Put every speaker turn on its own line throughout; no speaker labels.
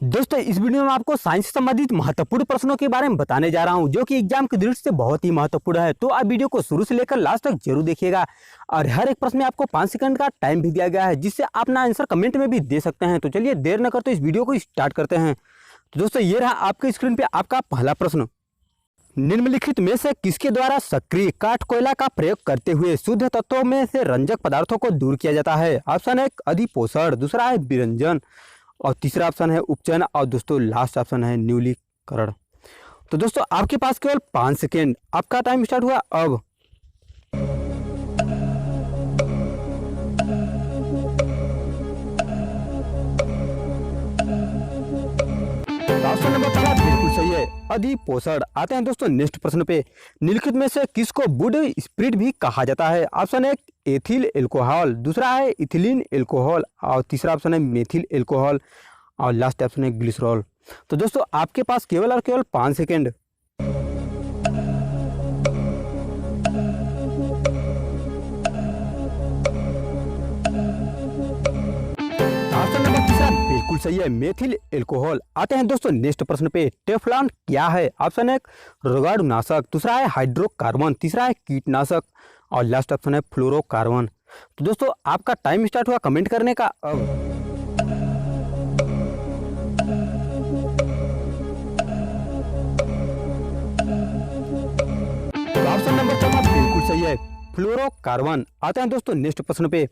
दोस्तों इस वीडियो में आपको साइंस से संबंधित महत्वपूर्ण प्रश्नों के बारे में बताने जा रहा हूं जो कि एग्जाम की दृष्टि से बहुत ही महत्वपूर्ण है। तो आप वीडियो को शुरू से लेकर लास्ट तक जरूर देखिएगा और हर एक प्रश्न में आपको 5 सेकंड का टाइम भी दिया गया है जिससे आप अपना आंसर कमेंट में भी दे सकते हैं। तो चलिए देर न करते इस वीडियो को स्टार्ट करते हैं। तो दोस्तों ये रहा आपके स्क्रीन पे आपका पहला प्रश्न। निम्नलिखित में से किसके द्वारा सक्रिय काठ कोयला का प्रयोग करते हुए शुद्ध तत्वों में से रंजक पदार्थों को दूर किया जाता है? ऑप्शन है अधिपोषण, दूसरा है विरंजन और तीसरा ऑप्शन है उपचयन और दोस्तों लास्ट ऑप्शन है न्यूलीकरण। तो दोस्तों आपके पास केवल 5 सेकेंड, आपका टाइम स्टार्ट हुआ अब। ऑप्शन नंबर पहला बिल्कुल सही है, अधिपोषण। आते हैं दोस्तों नेक्स्ट प्रश्न पे। निम्नलिखित में से किसको वुड स्प्रिट भी कहा जाता है? ऑप्शन है एथिल एल्कोहल, दूसरा है इथिलीन एल्कोहल और तीसरा ऑप्शन है मेथिल एल्कोहल और लास्ट ऑप्शन है ग्लिसरॉल। तो दोस्तों आपके पास केवल और केवल 5 सेकेंड। ऑप्शन नंबर तीसरा बिल्कुल सही है, मेथिल एल्कोहल। आते हैं दोस्तों नेक्स्ट प्रश्न पे। टेफ्लॉन क्या है? ऑप्शन है रोगाणुनाशक, दूसरा है हाइड्रोकार्बन, तीसरा है कीटनाशक और लास्ट ऑप्शन है फ्लोरोकार्बन। तो दोस्तों आपका टाइम स्टार्ट हुआ कमेंट करने का अब। ऑप्शन नंबर चौथा बिल्कुल सही है, फ्लोरोकार्बन। आते हैं दोस्तों नेक्स्ट प्रश्न पे।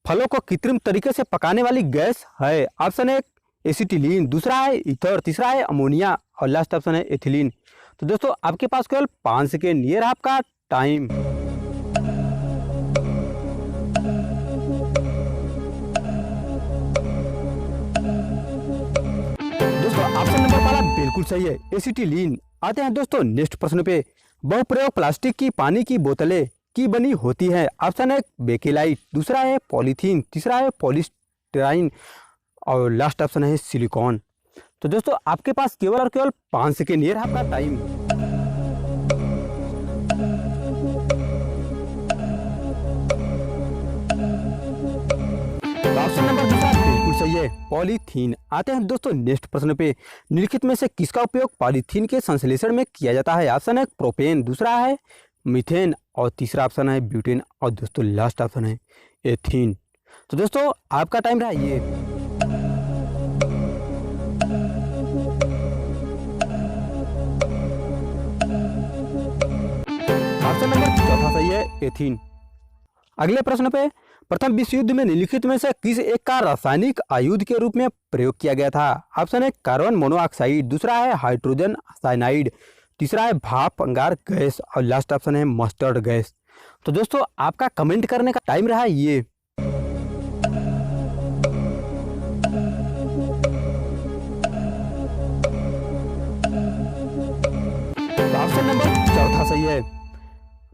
फलों को कृत्रिम तरीके से पकाने वाली गैस है? ऑप्शन है एसिटिलीन, दूसरा है ईथर, तीसरा है अमोनिया और लास्ट ऑप्शन है एथिलीन। तो दोस्तों आपके पास केवल 5 सेकेंड, ये रहा आपका टाइम। दोस्तों ऑप्शन नंबर पहला बिल्कुल सही है, एसिटिलीन। आते हैं दोस्तों नेक्स्ट प्रश्न पे। बहुप्रयोग प्लास्टिक की पानी की बोतलें की बनी होती है? ऑप्शन है बेकेलाइट, दूसरा है पॉलीथीन, तीसरा है पॉलीस्टाइरीन और लास्ट ऑप्शन है सिलिकॉन। तो दोस्तों आपके पास केवल और केवल 5 सेकेंड, ये रहा आपका टाइम। ऑप्शन नंबर दूसरा बिल्कुल सही है, पॉलीथीन। आते हैं दोस्तों नेक्स्ट प्रश्न पे। निम्नलिखित में से किसका उपयोग पॉलीथीन के संश्लेषण में किया जाता है? ऑप्शन है प्रोपेन, दूसरा है मीथेन और तीसरा ऑप्शन है ब्यूटेन और दोस्तों लास्ट ऑप्शन है एथीन। तो दोस्तों आपका टाइम रहा ये। ऑप्शन नंबर चौथा सही है, एथीन। अगले प्रश्न पे। प्रथम विश्व युद्ध में निम्नलिखित में से किस एक का रासायनिक आयुध के रूप में प्रयोग किया गया था? ऑप्शन है कार्बन मोनोऑक्साइड, दूसरा है हाइड्रोजन साइनाइड, तीसरा है भाप अंगार गैस और लास्ट ऑप्शन है मस्टर्ड गैस। तो दोस्तों आपका कमेंट करने का टाइम रहा ये। ऑप्शन नंबर चौथा सही है,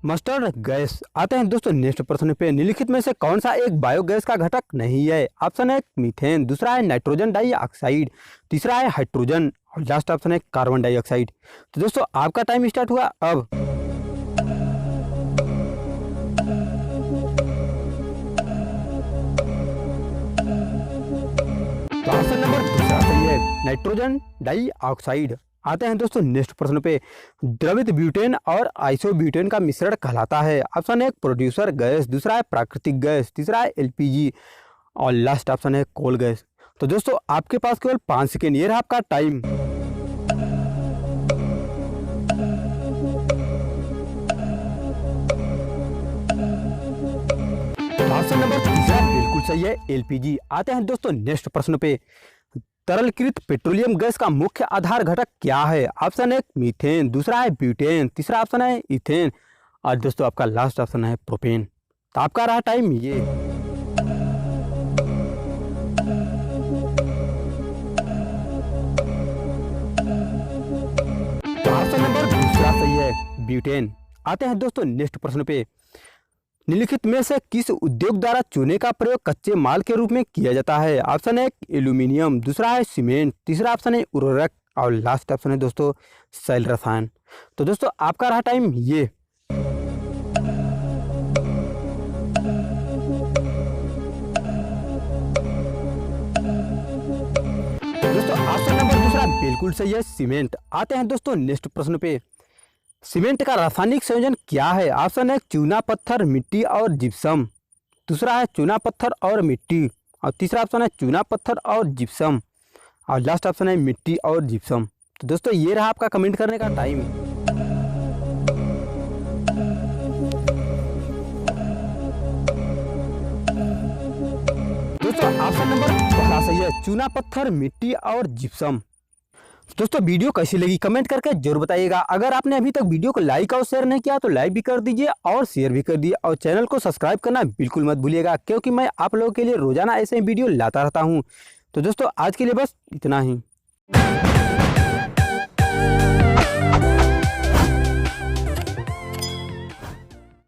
मस्टर्ड गैस। आते हैं दोस्तों नेक्स्ट प्रश्न पे। निम्नलिखित में से कौन सा एक बायोगैस का घटक नहीं है? ऑप्शन है मीथेन, दूसरा है नाइट्रोजन डाइऑक्साइड, तीसरा है हाइड्रोजन और लास्ट ऑप्शन है कार्बन डाइऑक्साइड। तो दोस्तों आपका टाइम स्टार्ट हुआ अब। तो ऑप्शन नंबर दूसरा सही है, नाइट्रोजन डाइऑक्साइड। आते हैं दोस्तों नेक्स्ट प्रश्न पे। द्रवित ब्यूटेन और आइसोब्यूटेन का मिश्रण कहलाता है? ऑप्शन है प्रोड्यूसर गैस, दूसरा है प्राकृतिक गैस, तीसरा है एलपीजी और लास्ट ऑप्शन है कोल गैस। तो दोस्तों आपके पास केवल 5 सेकेंड, ये रहा आपका टाइम। ऑप्शन नंबर तीसरा बिल्कुल सही है, एलपीजी। आते हैं दोस्तों नेक्स्ट प्रश्न पे। तरलकृत पेट्रोलियम गैस का मुख्य आधार घटक क्या है? ऑप्शन है मीथेन, दूसरा है ब्यूटेन, तीसरा ऑप्शन है इथेन और दोस्तों आपका लास्ट ऑप्शन है प्रोपेन। तो आपका रहा टाइम ये। तो ऑप्शन नंबर दूसरा सही है, ब्यूटेन। आते हैं दोस्तों नेक्स्ट प्रश्न पे। निम्नलिखित में से किस उद्योग द्वारा चूने का प्रयोग कच्चे माल के रूप में किया जाता है? ऑप्शन है एल्यूमिनियम, दूसरा है सीमेंट, तीसरा ऑप्शन है उर्वरक और लास्ट ऑप्शन है दोस्तों सेल रसायन। तो दोस्तों आपका रहा टाइम ये। दोस्तों ऑप्शन बिल्कुल सही है, सीमेंट। आते हैं दोस्तों नेक्स्ट प्रश्न पे। सीमेंट का रासायनिक संयोजन क्या है? ऑप्शन है चूना पत्थर, मिट्टी और जिप्सम। दूसरा है चूना पत्थर और मिट्टी। और तीसरा ऑप्शन है चूना पत्थर और जिप्सम। और लास्ट ऑप्शन है मिट्टी और जिप्सम। तो दोस्तों ये रहा आपका कमेंट करने का टाइम। दोस्तों ऑप्शन नंबर पहला सही है, चूना पत्थर, मिट्टी और जिप्सम। दोस्तों वीडियो कैसी लगी कमेंट करके जरूर बताइएगा। अगर आपने अभी तक वीडियो को लाइक और शेयर नहीं किया तो लाइक भी कर दीजिए और शेयर भी कर दीजिए, और चैनल को सब्सक्राइब करना बिल्कुल मत भूलिएगा, क्योंकि मैं आप लोगों के लिए रोजाना ऐसे ही वीडियो लाता रहता हूं। तो दोस्तों आज के लिए बस इतना ही।